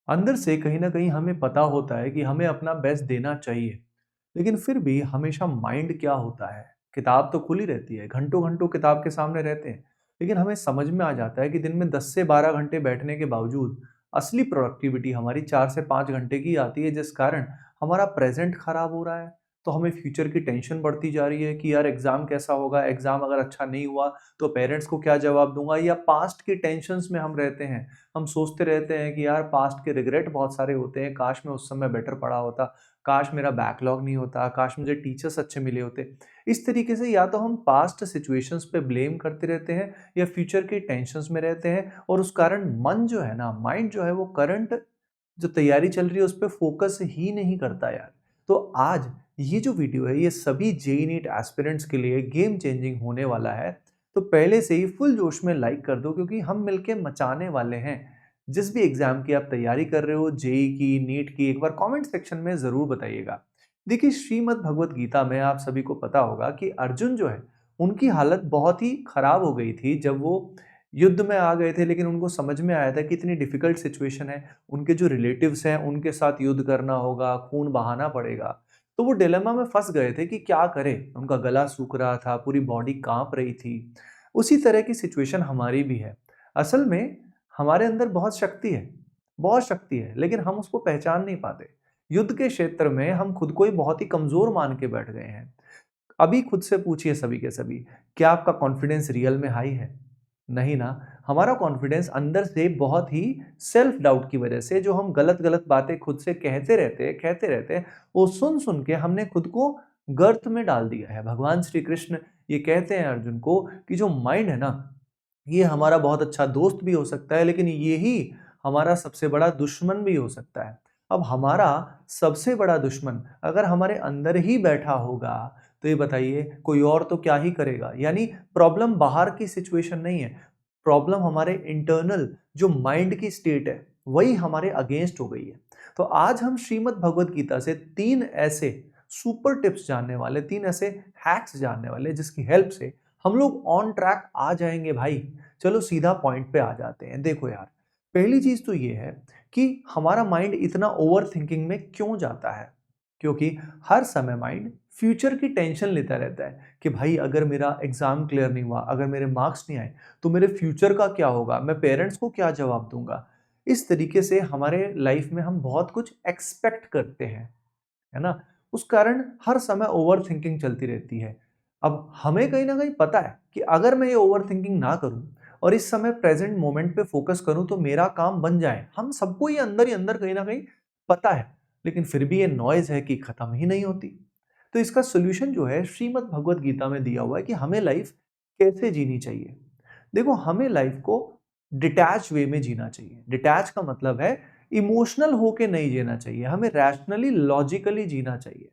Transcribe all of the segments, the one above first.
अंदर से कहीं न कहीं हमें पता होता है कि हमें अपना बेस्ट देना चाहिए, लेकिन फिर भी हमेशा माइंड क्या होता है, किताब तो खुली रहती है, घंटों-घंटों किताब के सामने रहते हैं, लेकिन हमें समझ में आ जाता है कि दिन में 10 से 12 घंटे बैठने के बावजूद असली प्रोडक्टिविटी हमारी 4 से 5 घंटे की आती है, जिस कारण हमारा प्रेज़ेंट खराब हो रहा है। तो हमें फ्यूचर की टेंशन बढ़ती जा रही है कि यार एग्ज़ाम कैसा होगा? एग्ज़ाम अगर अच्छा नहीं हुआ, तो पेरेंट्स को क्या जवाब दूँगा? या पास्ट की टेंशन्स में हम रहते हैं। हम सोचते रहते हैं कि यार पास्ट के रिग्रेट बहुत सारे होते हैं, काश मैं उस समय बेटर पढ़ा होता, काश मेरा बैकलॉग नहीं होता, काश मुझे टीचर्स अच्छे मिले होते। इस तरीके से या तो हम पास्ट सिचुएशंस पे ब्लेम करते रहते हैं या फ्यूचर की टेंशन्स में रहते हैं और उस कारण मन जो है ना, माइंड जो है वो करंट जो तैयारी चल रही है उस पे फोकस ही नहीं करता यार। तो आज ये जो वीडियो है ये सभी जेईई नीट एस्पिरेंट्स के लिए गेम चेंजिंग होने वाला है। तो पहले से ही फुल जोश में लाइक कर दो क्योंकि हम मिलके मचाने वाले हैं। जिस भी एग्जाम की आप तैयारी कर रहे हो, जेईई की, नीट की, एक बार कमेंट सेक्शन में ज़रूर बताइएगा। देखिए श्रीमद् भगवत गीता में आप सभी को पता होगा कि अर्जुन जो है, उनकी हालत बहुत ही खराब हो गई थी जब वो युद्ध में आ गए थे, लेकिन उनको समझ में आया था कि इतनी डिफिकल्ट सिचुएशन है, उनके जो रिलेटिव्स हैं उनके साथ युद्ध करना होगा, खून बहाना पड़ेगा। तो वो डिलेमा में फँस गए थे कि क्या करें? उनका गला सूख रहा था, पूरी बॉडी काँप रही थी। उसी तरह की सिचुएशन हमारी भी है। असल में हमारे अंदर बहुत शक्ति है, लेकिन हम उसको पहचान नहीं पाते। युद्ध के क्षेत्र में हम खुद को ही बहुत ही कमज़ोर मान के बैठ गए हैं। अभी खुद से पूछिए सभी के सभी, क्या आपका कॉन्फिडेंस रियल में हाई है? नहीं ना। हमारा कॉन्फिडेंस अंदर से बहुत ही सेल्फ डाउट की वजह से, जो हम गलत-गलत बातें खुद से कहते रहते हैं, वो सुन-सुन के हमने खुद को गर्त में डाल दिया है। भगवान श्री कृष्ण ये कहते हैं अर्जुन को कि जो माइंड है ना, ये हमारा बहुत अच्छा दोस्त भी हो सकता है, लेकिन यही हमारा सबसे बड़ा दुश्मन भी हो सकता है। अब हमारा सबसे बड़ा दुश्मन अगर हमारे अंदर ही बैठा होगा, तो ये बताइए कोई और तो क्या ही करेगा? यानी प्रॉब्लम बाहर की सिचुएशन नहीं है, प्रॉब्लम हमारे इंटरनल जो माइंड की स्टेट है, वही हमारे अगेंस्ट हो गई है। तो आज हम श्रीमद् भगवत गीता से 3 ऐसे सुपर टिप्स जानने वाले, 3 ऐसे हैक्स जानने वाले जिसकी हेल्प से हम लोग ऑन ट्रैक आ जाएँगे भाई। चलो सीधा पॉइंट पे आ जाते हैं। देखो यार, पहली चीज़ तो ये है कि हमारा माइंड इतना ओवरथिंकिंग में क्यों जाता है? क्योंकि हर समय माइंड फ्यूचर की टेंशन लेता रहता है कि भाई अगर मेरा एग्ज़ाम क्लियर नहीं हुआ, अगर मेरे मार्क्स नहीं आए, तो मेरे फ्यूचर का क्या होगा? मैं पेरेंट्स को क्या जवाब दूँगा? इस तरीके से हमारे लाइफ में हम बहुत कुछ एक्सपेक्ट करते हैं, है ना? उस कारण हर समय ओवरथिंकिंग चलती रहती है। अब हमें कहीं न कहीं पता है कि अगर मैं ये ओवरथिंकिंग ना करूँ और इस समय प्रेज़ेंट मोमेंट पे फ़ोकस करूँ तो मेरा काम बन जाए। हम सबको ये अंदर ही अंदर कहीं न कहीं पता है, लेकिन फिर भी ये नॉइज़ है कि खत्म ही नहीं होती। तो इसका सॉल्यूशन जो है श्रीमद् भगवत गीता में दिया हुआ है कि हमें लाइफ़ कैसे जीनी चाहिए। देखो हमें लाइफ़ को डिटैच वे में जीना चाहिए। डिटैच का मतलब है इमोशनल होके नहीं जीना चाहिए, हमें रैशनली, लॉजिकली जीना चाहिए,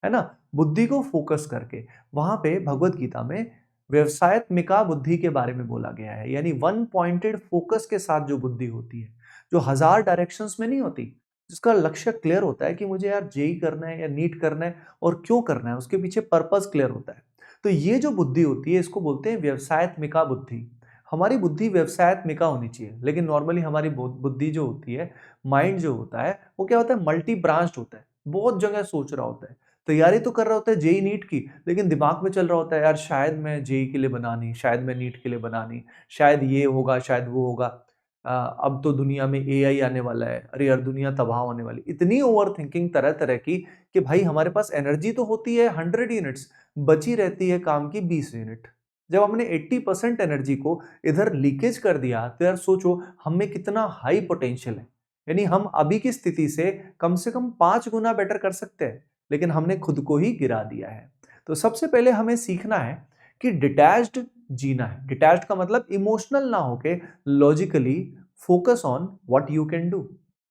है ना? बुद्धि को फोकस करके। वहाँ पे भगवत गीता में व्यवसायत्मिका बुद्धि के बारे में बोला गया है, यानी वन पॉइंटेड फोकस के साथ जो बुद्धि होती है, जो हज़ार डायरेक्शंस में नहीं होती, जिसका लक्ष्य क्लियर होता है कि मुझे यार जेईई करना है या नीट करना है और क्यों करना है, उसके पीछे पर्पस क्लियर होता है। तो ये जो बुद्धि होती है इसको बोलते हैं व्यवसायत्मिका बुद्धि। हमारी बुद्धि व्यवसायत्मिका होनी चाहिए, लेकिन नॉर्मली हमारी बुद्धि जो होती है, माइंड जो होता है, वो क्या होता है मल्टी ब्रांच्ड होता है, बहुत जगह सोच रहा होता है। तैयारी तो कर रहा होता है जेईई नीट की, लेकिन दिमाग में चल रहा होता है यार शायद मैं जेईई के लिए बना नहीं, शायद मैं नीट के लिए बना नहीं, शायद ये होगा, शायद वो होगा। अब तो दुनिया में एआई आने वाला है, अरे यार दुनिया तबाह होने वाली। इतनी ओवरथिंकिंग तरह-तरह की कि भाई हमारे पास एनर्जी तो होती है 100 यूनिट्स, बची रहती है काम की 20 यूनिट। जब हमने 80% एनर्जी को इधर लीकेज कर दिया, तो यार सोचो हम में कितना हाई पोटेंशियल है। यानी हम अभी की स्थिति से कम 5 गुना बेटर कर सकते हैं। लेकिन हमने खुद को ही गिरा दिया है। तो सबसे पहले हमें सीखना है कि डिटैच्ड जीना है। डिटैच्ड का मतलब इमोशनल ना होके logically focus on what you can do,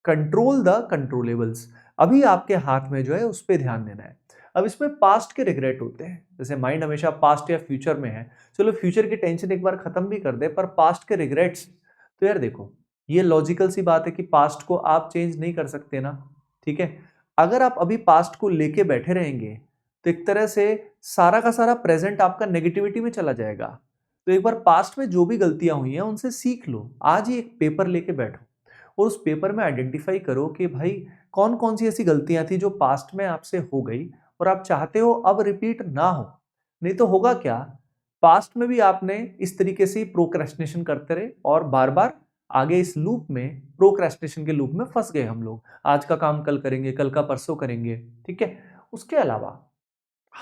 control the controllables. अभी आपके हाथ में जो है उस पर ध्यान देना है। अब इसमें पास्ट के रिग्रेट होते हैं, जैसे माइंड हमेशा पास्ट या फ्यूचर में है। चलो फ्यूचर की टेंशन एक बार खत्म भी कर दे, पर पास्ट के रिग्रेट्स, तो यार देखो ये लॉजिकल सी बात है कि पास्ट को आप चेंज नहीं कर सकते ना, ठीक है? अगर आप अभी पास्ट को लेके बैठे रहेंगे, तो एक तरह से सारा का सारा प्रेजेंट आपका नेगेटिविटी में चला जाएगा। तो एक बार पास्ट में जो भी गलतियां हुई हैं, उनसे सीख लो। आज ही एक पेपर लेके बैठो, और उस पेपर में आइडेंटिफाई करो कि भाई कौन कौन सी ऐसी गलतियां थी जो पास्ट में आपसे हो गई और आप चाहते हो अब रिपीट ना हो। नहीं तो होगा क्या, पास्ट में भी आपने इस तरीके से प्रोक्रेस्टिनेशन करते रहे और बार बार आगे इस लूप में, प्रोक्रेस्टिनेशन के लूप में फंस गए हम लोग। आज का काम कल करेंगे, कल का परसों करेंगे, ठीक है। उसके अलावा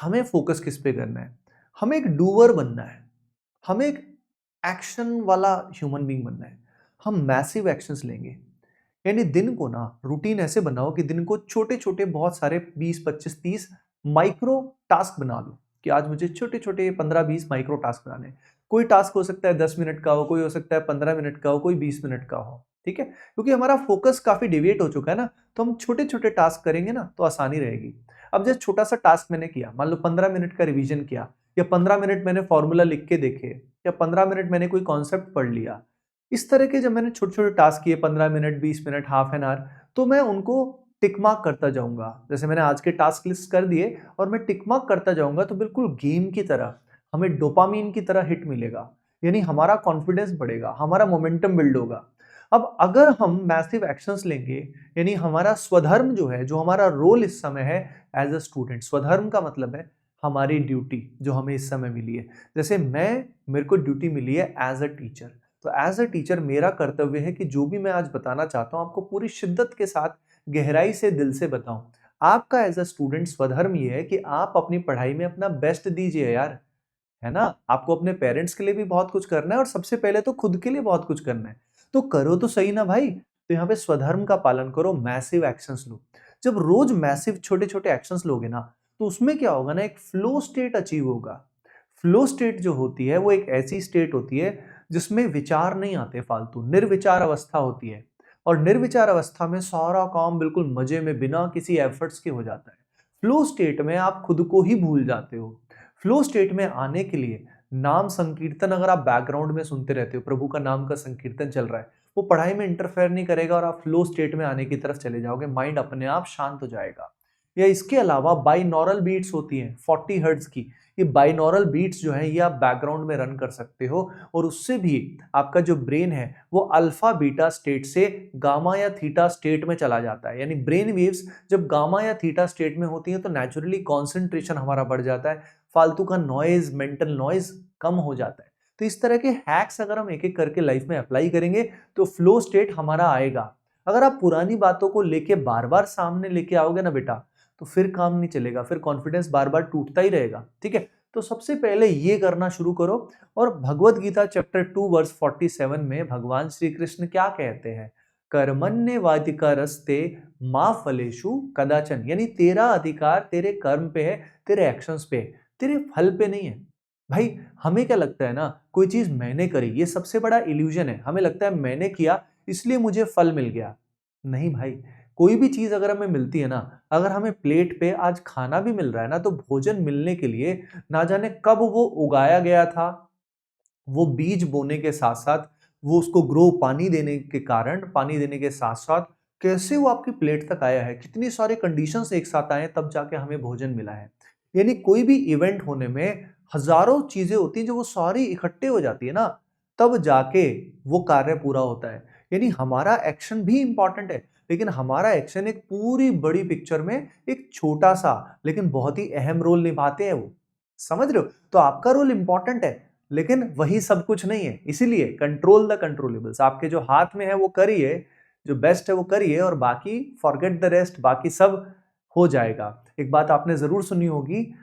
हमें फोकस किस पे करना है, हमें एक डूअर बनना है, हमें एक एक्शन वाला ह्यूमन बीइंग बनना है। हम मैसिव एक्शंस लेंगे, यानी दिन को ना रूटीन ऐसे बनाओ कि दिन को छोटे छोटे बहुत सारे 20 25 30 माइक्रो टास्क बना लो कि आज मुझे छोटे छोटे 15 20 माइक्रो टास्क बनाने हैं। कोई टास्क हो सकता है 10 मिनट का हो, कोई हो सकता है 15 मिनट का हो, कोई 20 मिनट का हो, ठीक है। क्योंकि हमारा फोकस काफी डिविएट हो चुका है ना, तो हम छोटे छोटे टास्क करेंगे ना तो आसानी रहेगी। अब जैसे छोटा सा टास्क मैंने किया, मान लो 15 मिनट का रिवीजन किया, या 15 मिनट मैंने फॉर्मूला लिख के देखे, या 15 मिनट मैंने कोई कॉन्सेप्ट पढ़ लिया। इस तरह के जब मैंने छोटे-छोटे टास्क किए 15 minute, 20 minute, half an hour, तो मैं उनको टिक मार्क करता जाऊँगा। जैसे मैंने आज के टास्क लिस्ट कर दिए और मैं टिक मार्क करता जाऊँगा, तो बिल्कुल गेम की तरह हमें डोपामाइन की तरह हिट मिलेगा। यानी हमारा कॉन्फिडेंस बढ़ेगा, हमारा मोमेंटम बिल्ड होगा। अब अगर हम मैसिव एक्शंस लेंगे, यानी हमारा स्वधर्म जो है, जो हमारा रोल इस समय है एज़ अ स्टूडेंट, स्वधर्म का मतलब है हमारी ड्यूटी जो हमें इस समय मिली है। जैसे मेरे को ड्यूटी मिली है एज़ अ टीचर, तो एज़ अ टीचर मेरा कर्तव्य है कि जो भी मैं आज बताना चाहता हूँ आपको पूरी शिद्दत के साथ, गहराई से, दिल से बताऊं। आपका एज़ अ स्टूडेंट स्वधर्म ये है कि आप अपनी पढ़ाई में अपना बेस्ट दीजिए यार, है ना? आपको अपने पेरेंट्स के लिए भी बहुत कुछ करना है और सबसे पहले तो खुद के लिए बहुत कुछ करना है। तो करो तो सही ना भाई। तो यहाँ पे स्वधर्म का पालन करो, मैसिव एक्शंस लो। जब रोज मैसिव छोटे-छोटे एक्शंस लोगे ना, तो उसमें क्या होगा ना, एक फ्लो स्टेट अचीव होगा। फ्लो स्टेट जो होती है वो एक ऐसी स्टेट होती है जिसमें विचार नहीं आते फालतू, निर्विचार अवस्था होती है। और निर्विचार अवस्था में सारा काम बिल्कुल मजे में बिना किसी एफर्ट्स के हो जाता है। फ्लो स्टेट में आप खुद को ही भूल जाते हो। फ्लो स्टेट में आने के लिए नाम संकीर्तन अगर आप बैकग्राउंड में सुनते रहते हो, प्रभु का नाम का संकीर्तन चल रहा है, वो पढ़ाई में इंटरफेयर नहीं करेगा और आप फ्लो स्टेट में आने की तरफ चले जाओगे, माइंड अपने आप शांत हो जाएगा। या इसके अलावा बाइनॉरल बीट्स होती हैं 40 हर्ट्ज की, ये बाइनॉरल बीट्स जो है ये आप बैकग्राउंड में रन कर सकते हो और उससे भी आपका जो ब्रेन है वो अल्फा बीटा स्टेट से गामा या थीटा स्टेट में चला जाता है। यानी ब्रेन वेव्स जब गामा या थीटा स्टेट में होती हैं तो नेचुरली कॉन्सेंट्रेशन हमारा बढ़ जाता है, फालतू का नॉइज, मेंटल नॉइज कम हो जाता है। तो इस तरह के हैक्स अगर हम एक एक करके लाइफ में अप्लाई करेंगे तो फ्लो स्टेट हमारा आएगा। अगर आप पुरानी बातों को लेके बार बार सामने लेके आओगे ना बेटा, तो फिर काम नहीं चलेगा, फिर कॉन्फिडेंस बार बार टूटता ही रहेगा, ठीक है। तो सबसे पहले ये करना शुरू करो। और भगवत गीता चैप्टर 2 वर्स 47 में भगवान श्री कृष्ण क्या कहते हैं, कर्मण्येवाधिकारस्ते मा फलेषु कदाचन, यानी तेरा अधिकार तेरे कर्म पे है, तेरे एक्शंस पे है, तेरे फल पे नहीं है। भाई हमें क्या लगता है ना, कोई चीज मैंने करी, ये सबसे बड़ा इल्यूजन है। हमें लगता है मैंने किया इसलिए मुझे फल मिल गया। नहीं भाई, कोई भी चीज अगर हमें मिलती है ना, अगर हमें प्लेट पे आज खाना भी मिल रहा है ना, तो भोजन मिलने के लिए ना जाने कब वो उगाया गया था, वो बीज बोने के साथ साथ वो उसको ग्रो, पानी देने के कारण, पानी देने के साथ साथ कैसे वो आपकी प्लेट तक आया है, कितनी सारे कंडीशंस एक साथ आए तब जाके हमें भोजन मिला है। यानी कोई भी इवेंट होने में हजारों चीजें होती हैं, जो वो सारी इकट्ठे हो जाती है ना, तब जाके वो कार्य पूरा होता है। यानी हमारा एक्शन भी इंपॉर्टेंट है, लेकिन हमारा एक्शन एक पूरी बड़ी पिक्चर में एक छोटा सा लेकिन बहुत ही अहम रोल निभाते हैं वो। समझ रहे हो? तो आपका रोल इंपॉर्टेंट है, लेकिन वही सब कुछ नहीं है। इसीलिए कंट्रोल द कंट्रोलेबल्स, आपके जो हाथ में है वो करिए, जो बेस्ट है वो करिए और बाकी फॉरगेट द रेस्ट, बाकी सब हो जाएगा। एक बात आपने जरूर सुनी होगी,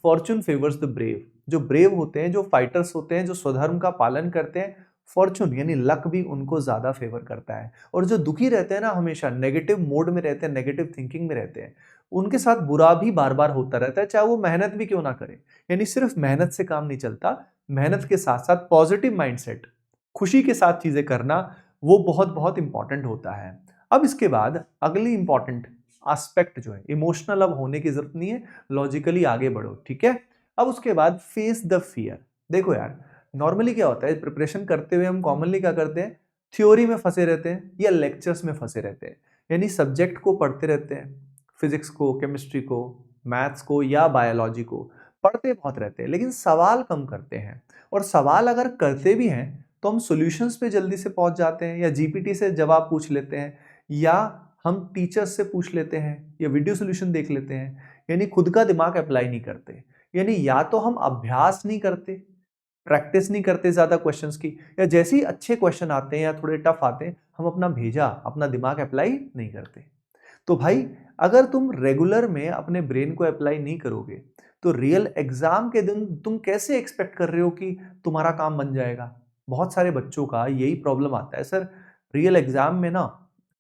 फॉर्चून फेवर्स द ब्रेव। जो ब्रेव होते हैं, जो फाइटर्स होते हैं, जो स्वधर्म का पालन करते हैं, फॉर्चून यानी लक भी उनको ज्यादा फेवर करता है। और जो दुखी रहते हैं ना, हमेशा नेगेटिव मोड में रहते हैं, नेगेटिव थिंकिंग में रहते हैं, उनके साथ बुरा भी बार बार होता रहता है, चाहे वो मेहनत भी क्यों ना करे। यानी सिर्फ मेहनत से काम नहीं चलता, मेहनत के साथ साथ पॉजिटिव माइंडसेट, खुशी के साथ चीजें करना, वो बहुत बहुत इंपॉर्टेंट होता है। अब इसके बाद अगली इंपॉर्टेंट एस्पेक्ट जो है, इमोशनल अब होने की जरूरत नहीं है, लॉजिकली आगे बढ़ो, ठीक है। अब उसके बाद फेस द फियर। देखो यार, नॉर्मली क्या होता है, प्रिपरेशन करते हुए हम कॉमनली क्या करते हैं, थ्योरी में फंसे रहते हैं या लेक्चर्स में फंसे रहते हैं। यानी सब्जेक्ट को पढ़ते रहते हैं, फिजिक्स को, केमिस्ट्री को, मैथ्स को या बायोलॉजी को पढ़ते बहुत रहते हैं, लेकिन सवाल कम करते हैं। और सवाल अगर करते भी हैं तो हम सॉल्यूशंस पे जल्दी से पहुंच जाते हैं, या जीपीटी से जवाब पूछ लेते हैं, या हम टीचर्स से पूछ लेते हैं, या वीडियो सॉल्यूशन देख लेते हैं। यानी खुद का दिमाग अप्लाई नहीं करते। यानी या तो हम अभ्यास नहीं करते, प्रैक्टिस नहीं करते ज्यादा क्वेश्चंस की, या जैसे ही अच्छे क्वेश्चन आते हैं या थोड़े टफ आते हैं हम अपना दिमाग अप्लाई नहीं करते। तो भाई अगर तुम रेगुलर में अपने ब्रेन को अप्लाई नहीं करोगे तो रियल एग्जाम के दिन तुम कैसे एक्सपेक्ट कर रहे हो कि तुम्हारा काम बन जाएगा। बहुत सारे बच्चों का यही प्रॉब्लम आता है, सर रियल एग्जाम में ना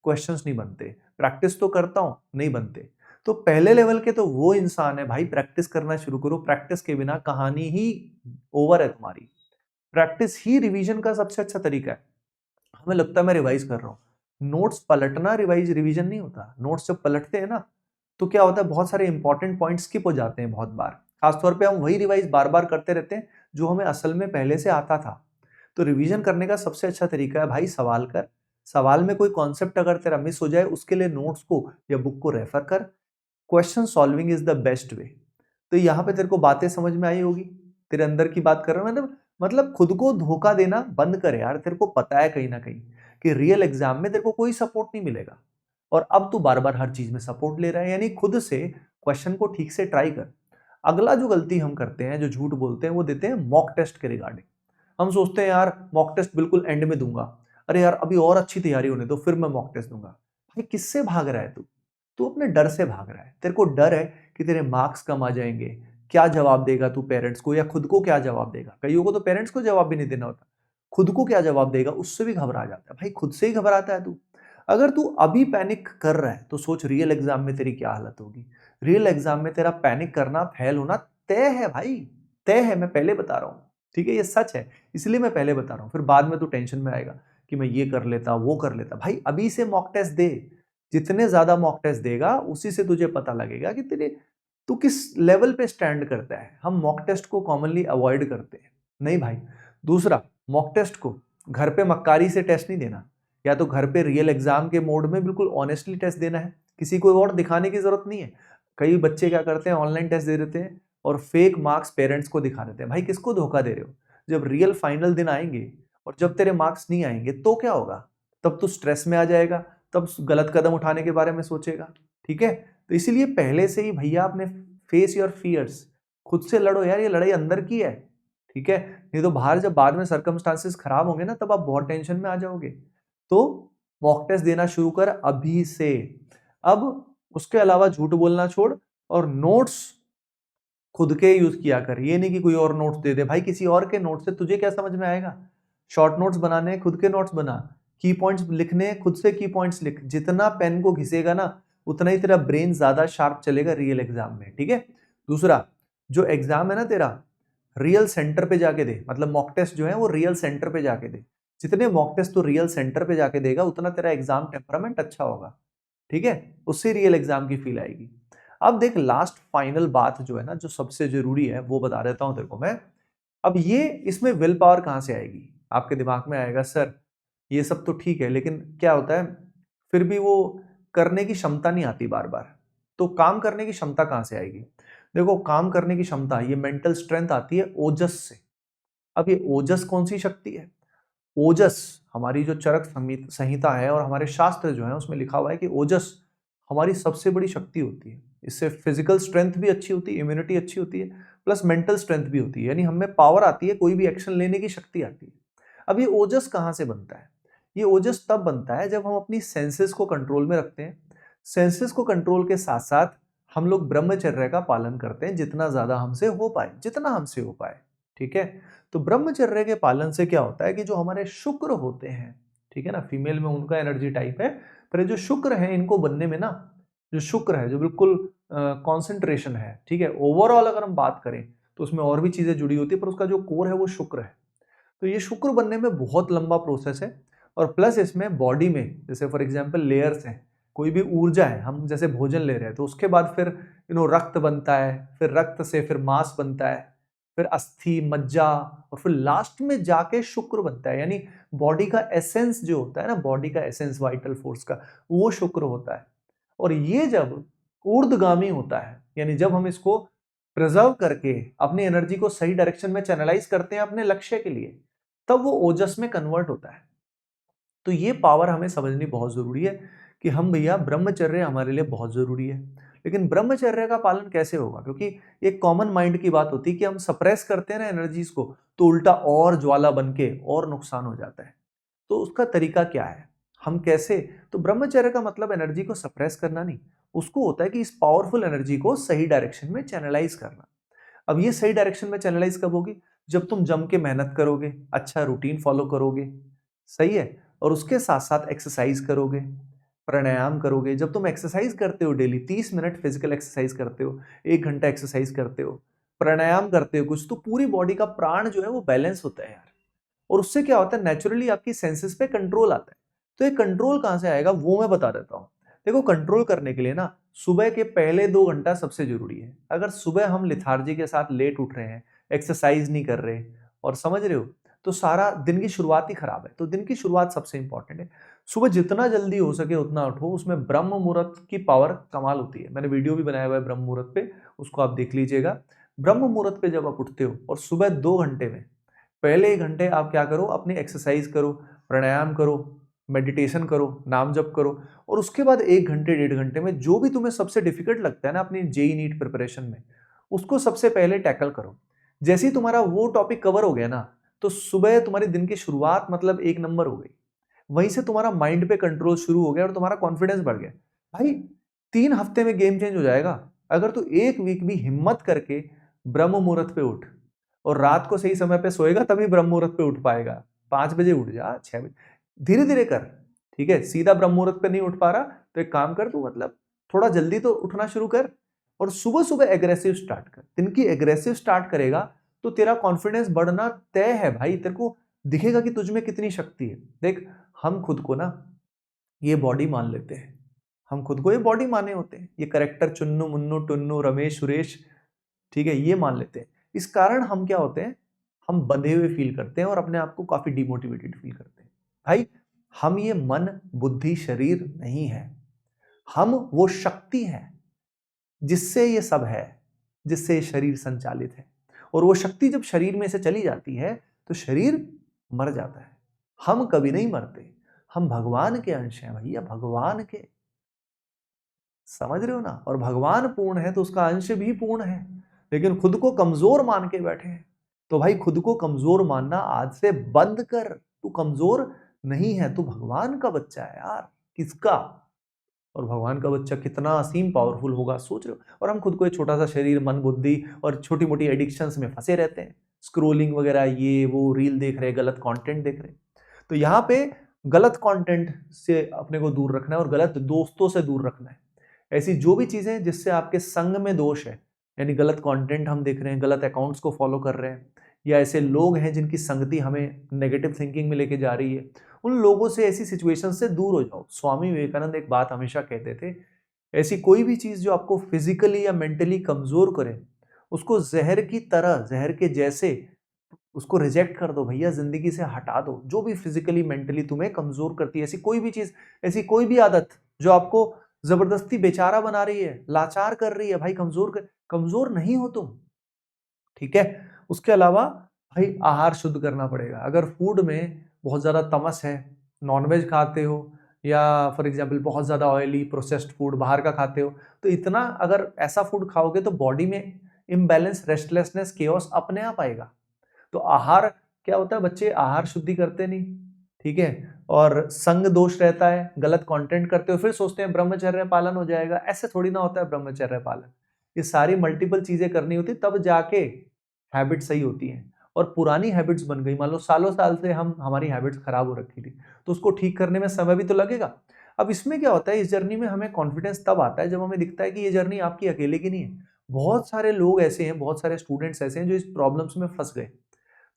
क्वेश्चंस नहीं बनते, प्रैक्टिस तो करता हूं नहीं बनते। तो पहले लेवल के तो वो इंसान है भाई, प्रैक्टिस करना शुरू करो, प्रैक्टिस के बिना कहानी ही ओवर है तुम्हारी। प्रैक्टिस ही रिवीजन का सबसे अच्छा तरीका है। हमें लगता है मैं रिवाइज कर रहा हूँ, नोट्स पलटना रिवीजन नहीं होता। नोट्स जब पलटते हैं ना तो क्या होता है, बहुत सारे इंपॉर्टेंट पॉइंट स्किप हो जाते हैं बहुत बार। खासतौर पे हम वही रिवाइज बार बार करते रहते हैं जो हमें असल में पहले से आता था। तो रिवीजन करने का सबसे अच्छा तरीका है भाई सवाल कर, सवाल में कोई कॉन्सेप्ट अगर तेरा मिस हो जाए उसके लिए नोट्स को या बुक को रेफर कर। Question solving is the best way. तो यहाँ पे तेरे को बातें समझ में आई होगी, तेरे अंदर की बात कर रहा हूं मतलब खुद को धोखा देना बंद कर यार। तेरे को पता है कहीं ना कहीं कि रियल एग्जाम में तेरे को कोई सपोर्ट नहीं मिलेगा, और अब तू बार बार हर चीज में सपोर्ट ले रहा है। यानी खुद से क्वेश्चन को ठीक से ट्राई कर। अगला जो गलती हम करते हैं, जो झूठ बोलते हैं, वो देते हैं मॉक टेस्ट के रिगार्डिंग। हम सोचते हैं यार मॉक टेस्ट बिल्कुल एंड में दूंगा, अरे यार अभी और अच्छी तैयारी होने दो फिर मैं मॉक टेस्ट दूंगा। भाई किससे भाग रहा है तू? तू अपने डर से भाग रहा है। तेरे को डर है कि तेरे मार्क्स कम आ जाएंगे, क्या जवाब देगा तू पेरेंट्स को, या खुद को क्या जवाब देगा। कईयों को तो पेरेंट्स को जवाब भी नहीं देना होता, खुद को क्या जवाब देगा उससे भी घबरा जाता है। भाई खुद से ही घबराता है तू। अगर तू अभी पैनिक कर रहा है तो सोच रियल एग्जाम में तेरी क्या हालत होगी। रियल एग्जाम में तेरा पैनिक करना, फेल होना तय है भाई, तय है। मैं पहले बता रहा हूँ, ठीक है, ये सच है, इसलिए मैं पहले बता रहा हूँ। फिर बाद में तू टेंशन में आएगा कि मैं ये कर लेता वो कर लेता। भाई अभी से मॉक टेस्ट दे, जितने ज्यादा मॉक टेस्ट देगा उसी से तुझे पता लगेगा कि तेरे तू किस लेवल पे स्टैंड करता है। हम मॉक टेस्ट को कॉमनली अवॉइड करते हैं, नहीं भाई। दूसरा, मॉक टेस्ट को घर पे मक्कारी से टेस्ट नहीं देना, या तो घर पे रियल एग्जाम के मोड में बिल्कुल ऑनेस्टली टेस्ट देना है, किसी को और दिखाने की जरूरत नहीं है। कई बच्चे क्या करते हैं, ऑनलाइन टेस्ट दे देते हैं और फेक मार्क्स पेरेंट्स को दिखा देते हैं। भाई किसको धोखा दे रहे हो? जब रियल फाइनल दिन आएंगे और जब तेरे मार्क्स नहीं आएंगे तो क्या होगा? तब तो स्ट्रेस में आ जाएगा, तब गलत कदम उठाने के बारे में सोचेगा, ठीक है। तो इसीलिए पहले से ही भैया अपने फेस योर फियर्स, खुद से लड़ो यार, ये लड़ाई अंदर की है, ठीक है। नहीं तो बाहर जब बाद में सर्कमस्टांसेस खराब होंगे ना तब आप बहुत टेंशन में आ जाओगे। तो मॉक टेस्ट देना शुरू कर अभी से। अब उसके अलावा झूठ बोलना छोड़ और नोट्स खुद के यूज किया कर। ये नहीं कि कोई और नोट्स दे दे, भाई किसी और के नोट्स से तुझे क्या समझ में आएगा। शॉर्ट नोट्स बनाने हैं, खुद के नोट्स बना। की पॉइंट्स लिखने हैं, खुद से की पॉइंट्स लिख। जितना पेन को घिसेगा ना उतना ही तेरा ब्रेन ज्यादा शार्प चलेगा रियल एग्जाम में, ठीक है। दूसरा, जो एग्जाम है ना तेरा, रियल सेंटर पे जाके दे। मतलब मॉक टेस्ट जो है वो रियल सेंटर पे जाके दे। जितने मॉक टेस्ट तो रियल सेंटर पे जाके देगा उतना तेरा एग्जाम टेम्परामेंट अच्छा होगा, ठीक है। उससे रियल एग्जाम की फील आएगी। अब देख, लास्ट फाइनल बात जो है ना, जो सबसे जरूरी है वो बता देता हूं तेरे को मैं। अब ये इसमें विल पावर कहां से आएगी? आपके दिमाग में आएगा सर ये सब तो ठीक है, लेकिन क्या होता है फिर भी वो करने की क्षमता नहीं आती बार बार। तो काम करने की क्षमता कहां से आएगी? देखो, काम करने की क्षमता, ये मेंटल स्ट्रेंथ आती है ओजस से। अब ये ओजस कौन सी शक्ति है? ओजस हमारी जो चरक संहिता है और हमारे शास्त्र जो है उसमें लिखा हुआ है कि ओजस हमारी सबसे बड़ी शक्ति होती है। इससे फिजिकल स्ट्रेंथ भी अच्छी होती है, इम्यूनिटी अच्छी होती है, प्लस मेंटल स्ट्रेंथ भी होती है। यानी हमें पावर आती है, कोई भी एक्शन लेने की शक्ति आती है। अब ये ओजस कहाँ से बनता है? ये ओजस तब बनता है जब हम अपनी सेंसेस को कंट्रोल में रखते हैं। सेंसेस को कंट्रोल के साथ साथ हम लोग ब्रह्मचर्य का पालन करते हैं, जितना ज्यादा हमसे हो पाए, जितना हमसे हो पाए, ठीक है। तो ब्रह्मचर्य के पालन से क्या होता है कि जो हमारे शुक्र होते हैं, ठीक है ना, फीमेल में उनका एनर्जी टाइप है, पर जो शुक्र है इनको बनने में ना, जो शुक्र है जो बिल्कुल कॉन्सेंट्रेशन है, ठीक है, ओवरऑल अगर हम बात करें तो उसमें और भी चीजें जुड़ी होती है, पर उसका जो कोर है वो शुक्र है। तो ये शुक्र बनने में बहुत लंबा प्रोसेस है। और प्लस इसमें बॉडी में जैसे फॉर एग्जांपल लेयर्स हैं, कोई भी ऊर्जा है, हम जैसे भोजन ले रहे हैं तो उसके बाद फिर रक्त बनता है, फिर रक्त से फिर मांस बनता है, फिर अस्थि, मज्जा, और फिर लास्ट में जाके शुक्र बनता है। यानी बॉडी का एसेंस जो होता है ना, बॉडी का एसेंस वाइटल फोर्स का, वो शुक्र होता है। और ये जब ऊर्ध्वगामी होता है, यानी जब हम इसको प्रिजर्व करके अपनी एनर्जी को सही डायरेक्शन में चैनलाइज करते हैं अपने लक्ष्य के लिए, तब वो ओजस में कन्वर्ट होता है। तो ये पावर हमें समझनी बहुत ज़रूरी है कि हम भैया ब्रह्मचर्य हमारे लिए बहुत ज़रूरी है। लेकिन ब्रह्मचर्य का पालन कैसे होगा? क्योंकि एक कॉमन माइंड की बात होती है कि हम सप्रेस करते हैं ना एनर्जीज़ को, तो उल्टा और ज्वाला बन के और नुकसान हो जाता है। तो उसका तरीका क्या है? हम कैसे? तो ब्रह्मचर्य का मतलब एनर्जी को सप्रेस करना नहीं, उसको होता है कि इस पावरफुल एनर्जी को सही डायरेक्शन में चैनलाइज़ करना। अब ये सही डायरेक्शन में चैनलाइज़ कब होगी? जब तुम जम के मेहनत करोगे, अच्छा रूटीन फॉलो करोगे, सही है? और उसके साथ-साथ एक्सरसाइज़ करोगे, प्राणायाम करोगे। जब तुम एक्सरसाइज़ करते हो डेली 30 मिनट फिजिकल एक्सरसाइज़ करते हो, 1 घंटा एक्सरसाइज़ करते हो, प्राणायाम करते हो कुछ, तो पूरी बॉडी का प्राण जो है वो बैलेंस होता है यार। और उससे क्या होता है, नेचुरली आपकी सेंसेस पे कंट्रोल आता है। तो ये कंट्रोल कहाँ से आएगा वो मैं बता देता हूँ। देखो, कंट्रोल करने के लिए ना सुबह के पहले 2 घंटा सबसे ज़रूरी है। अगर सुबह हम लेथार्जी के साथ लेट उठ रहे हैं, एक्सरसाइज़ नहीं कर रहे और समझ रहे हो, तो सारा दिन की शुरुआत ही खराब है। तो दिन की शुरुआत सबसे इंपॉर्टेंट है। सुबह जितना जल्दी हो सके उतना उठो, उसमें ब्रह्म मुहूर्त की पावर कमाल होती है। मैंने वीडियो भी बनाया हुआ है ब्रह्म मुहूर्त पे, उसको आप देख लीजिएगा। ब्रह्म मुहूर्त पे जब आप उठते हो और सुबह 2 घंटे में पहले 1 घंटे आप क्या करो, अपनी एक्सरसाइज करो, प्राणायाम करो, मेडिटेशन करो, नाम जप करो और उसके बाद 1 घंटे, 1.5 घंटे में जो भी तुम्हें सबसे डिफिकल्ट लगता है ना अपनी जेईई नीट प्रिपरेशन में, उसको सबसे पहले टैकल करो। जैसे ही तुम्हारा वो टॉपिक कवर हो गया ना, तो सुबह तुम्हारे दिन की शुरुआत मतलब 1 नंबर हो गई। वहीं से तुम्हारा माइंड पे कंट्रोल शुरू हो गया और तुम्हारा कॉन्फिडेंस बढ़ गया। भाई 3 हफ्ते में गेम चेंज हो जाएगा। अगर तू 1 वीक भी हिम्मत करके ब्रह्म मुहूर्त पे उठ और रात को सही समय पे सोएगा तभी ब्रह्म मुहूर्त पे उठ पाएगा। 5 बजे उठ जा, 6 बजे, धीरे-धीरे कर, ठीक है? सीधा ब्रह्म मुहूर्त पे नहीं उठ पा रहा, तो एक काम कर, तू मतलब थोड़ा जल्दी तो उठना शुरू कर और सुबह-सुबह एग्रेसिव स्टार्ट कर। दिन की एग्रेसिव स्टार्ट करेगा, तो तेरा कॉन्फिडेंस बढ़ना तय है भाई। तेरे को दिखेगा कि तुझ में कितनी शक्ति है। देख, हम खुद को ना ये बॉडी मान लेते हैं। हम खुद को ये बॉडी माने होते हैं। ये कैरेक्टर चुन्नू, मुन्नू, टुन्नू, रमेश, सुरेश, ठीक है? ये मान लेते हैं। इस कारण हम क्या होते हैं, हम बंधे हुए फ़ील करते हैं और अपने आप को काफ़ी डिमोटिवेटेड फ़ील करते हैं। भाई, हम ये मन, बुद्धि, शरीर नहीं है। हम वो शक्ति हैं, जिससे ये सब है, जिससे ये शरीर संचालित है। और वो शक्ति जब शरीर में से चली जाती है, तो शरीर मर जाता है। हम कभी नहीं मरते। हम भगवान के अंश हैं भैया, भगवान के। समझ रहे हो ना? और भगवान पूर्ण है तो उसका अंश भी पूर्ण है। लेकिन खुद को कमजोर मान के बैठे हैं। तो भाई खुद को कमजोर मानना आज से बंद कर। तू कमजोर नहीं है, तू भगवान का बच्चा है यार। किसका? और भगवान का बच्चा कितना असीम पावरफुल होगा, सोच रहे हो? और हम खुद को एक छोटा सा शरीर, मन, बुद्धि और छोटी मोटी एडिक्शंस में फंसे रहते हैं। स्क्रोलिंग वगैरह, ये वो रील देख रहे हैं, गलत कंटेंट देख रहे हैं। तो यहाँ पे गलत कंटेंट से अपने को दूर रखना है और गलत दोस्तों से दूर रखना है। ऐसी जो भी चीजें जिससे आपके संग में दोष है, यानी गलत कंटेंट हम देख रहे हैं, गलत अकाउंट्स को फॉलो कर रहे हैं, या ऐसे लोग हैं जिनकी संगति हमें नेगेटिव थिंकिंग में लेके जा रही है, उन लोगों से, ऐसी सिचुएशन से दूर हो जाओ। स्वामी विवेकानंद एक बात हमेशा कहते थे, ऐसी कोई भी चीज जो आपको फिजिकली या मेंटली कमजोर करे, उसको जहर की तरह, जहर के जैसे उसको रिजेक्ट कर दो भैया, जिंदगी से हटा दो। जो भी फिजिकली मेंटली तुम्हें कमजोर करती है, ऐसी कोई भी चीज, ऐसी कोई भी आदत जो आपको जबरदस्ती बेचारा बना रही है, लाचार कर रही है, भाई कमजोर नहीं हो तुम, ठीक है? उसके अलावा भाई आहार शुद्ध करना पड़ेगा। अगर फूड में बहुत ज्यादा तमस है, नॉनवेज खाते हो या फॉर एग्जाम्पल बहुत ज्यादा ऑयली प्रोसेस्ड फूड बाहर का खाते हो, तो इतना अगर ऐसा फूड खाओगे तो बॉडी में इम्बैलेंस, रेस्टलेसनेस, केओस अपने आप आएगा। तो आहार क्या होता है, बच्चे आहार शुद्धि करते नहीं, ठीक है? और संग दोष रहता है, गलत कंटेंट करते हो, फिर सोचते हैं ब्रह्मचर्य पालन हो जाएगा। ऐसे थोड़ी ना होता है ब्रह्मचर्य पालन। ये सारी मल्टीपल चीजें करनी होती तब जाके हैबिट सही होती है। और पुरानी हैबिट्स बन गई, मान लो सालों साल से हम, हमारी हैबिट्स खराब हो रखी थी, तो उसको ठीक करने में समय भी तो लगेगा। अब इसमें क्या होता है, इस जर्नी में हमें कॉन्फिडेंस तब आता है जब हमें दिखता है कि ये जर्नी आपकी अकेले की नहीं है। बहुत सारे लोग ऐसे हैं, बहुत सारे स्टूडेंट्स ऐसे हैं जो इस प्रॉब्लम्स में फंस गए।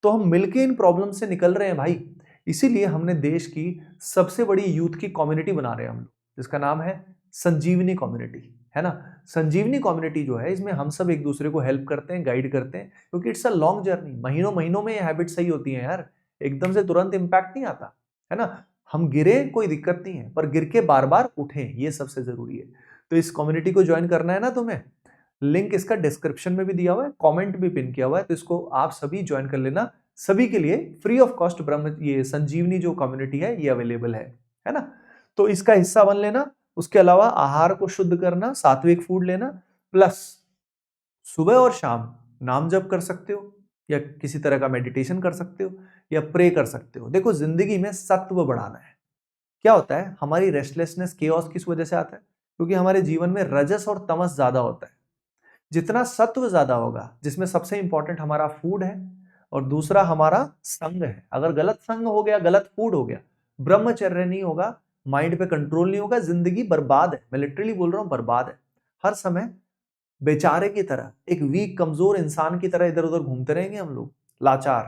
तो हम मिलके इन प्रॉब्लम से निकल रहे हैं भाई। इसीलिए हमने देश की सबसे बड़ी यूथ की कम्युनिटी बना रहे हैं हम लोग, जिसका नाम है संजीवनी कम्युनिटी, है ना? संजीवनी कम्युनिटी जो है, इसमें हम सब एक दूसरे को हेल्प करते हैं, गाइड करते हैं, क्योंकि इट्स अ लॉन्ग जर्नी। महीनों महीनों में ये हैबिट सही होती है यार, एकदम से तुरंत इम्पैक्ट नहीं आता, है ना? हम गिरे कोई दिक्कत नहीं है, पर गिर के बार बार उठें, ये सबसे जरूरी है। तो इस कम्युनिटी को ज्वाइन करना है ना तुम्हें, लिंक इसका डिस्क्रिप्शन में भी दिया हुआ है, कमेंट भी पिन किया हुआ है, तो इसको आप सभी ज्वाइन कर लेना। सभी के लिए फ्री ऑफ कॉस्ट ब्रह्म ये संजीवनी जो कम्युनिटी है ये अवेलेबल है ना। तो इसका हिस्सा बन लेना। उसके अलावा आहार को शुद्ध करना, सात्विक फूड लेना, प्लस सुबह और शाम नाम जप कर सकते हो, या किसी तरह का मेडिटेशन कर सकते हो, या प्रे कर सकते हो। देखो जिंदगी में सत्व बढ़ाना है। क्या होता है, हमारी रेस्टलेसनेस केओस किस वजह से आता है? क्योंकि हमारे जीवन में रजस और तमस ज्यादा होता है। जितना सत्व ज्यादा होगा, जिसमें सबसे इंपॉर्टेंट हमारा फूड है और दूसरा हमारा संग है, अगर गलत संग हो गया, गलत फूड हो गया, ब्रह्मचर्य नहीं होगा, माइंड पे कंट्रोल नहीं होगा, जिंदगी बर्बाद है। मैं लिटरली बोल रहा हूं, बर्बाद है। हर समय बेचारे की तरह, एक वीक कमजोर इंसान की तरह इधर उधर घूमते रहेंगे हम लोग, लाचार।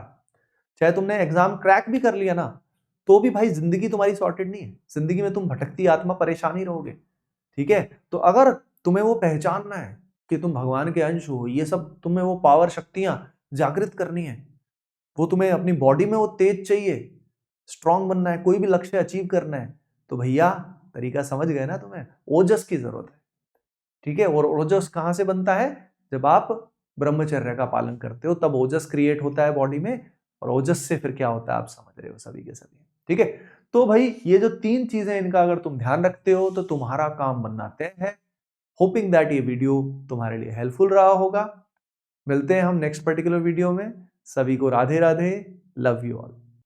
चाहे तुमने एग्जाम क्रैक भी कर लिया ना, तो भी भाई जिंदगी तुम्हारी सॉर्टेड नहीं है। जिंदगी में तुम भटकती आत्मा, परेशान ही रहोगे। ठीक है, तो अगर तुम्हें वो पहचानना है कि तुम भगवान के अंश हो, ये सब तुम्हें वो पावर शक्तियां जागृत करनी है, वो तुम्हें अपनी बॉडी में वो तेज चाहिए, स्ट्रांग बनना है, कोई भी लक्ष्य अचीव करना है, तो भैया तरीका समझ गए ना, तुम्हें ओजस की जरूरत है। ठीक है, और ओजस कहां से बनता है? जब आप ब्रह्मचर्य का पालन करते हो तब ओजस क्रिएट होता है बॉडी में, और ओजस से फिर क्या होता है आप समझ रहे हो सभी के सभी। ठीक है, तो भाई ये जो 3 चीजें, इनका अगर तुम ध्यान रखते हो तो तुम्हारा काम बनना तय है। होपिंग दैट ये वीडियो तुम्हारे लिए हेल्पफुल रहा होगा। मिलते हैं हम नेक्स्ट पर्टिकुलर वीडियो में। सभी को Radhe Radhe, love you all.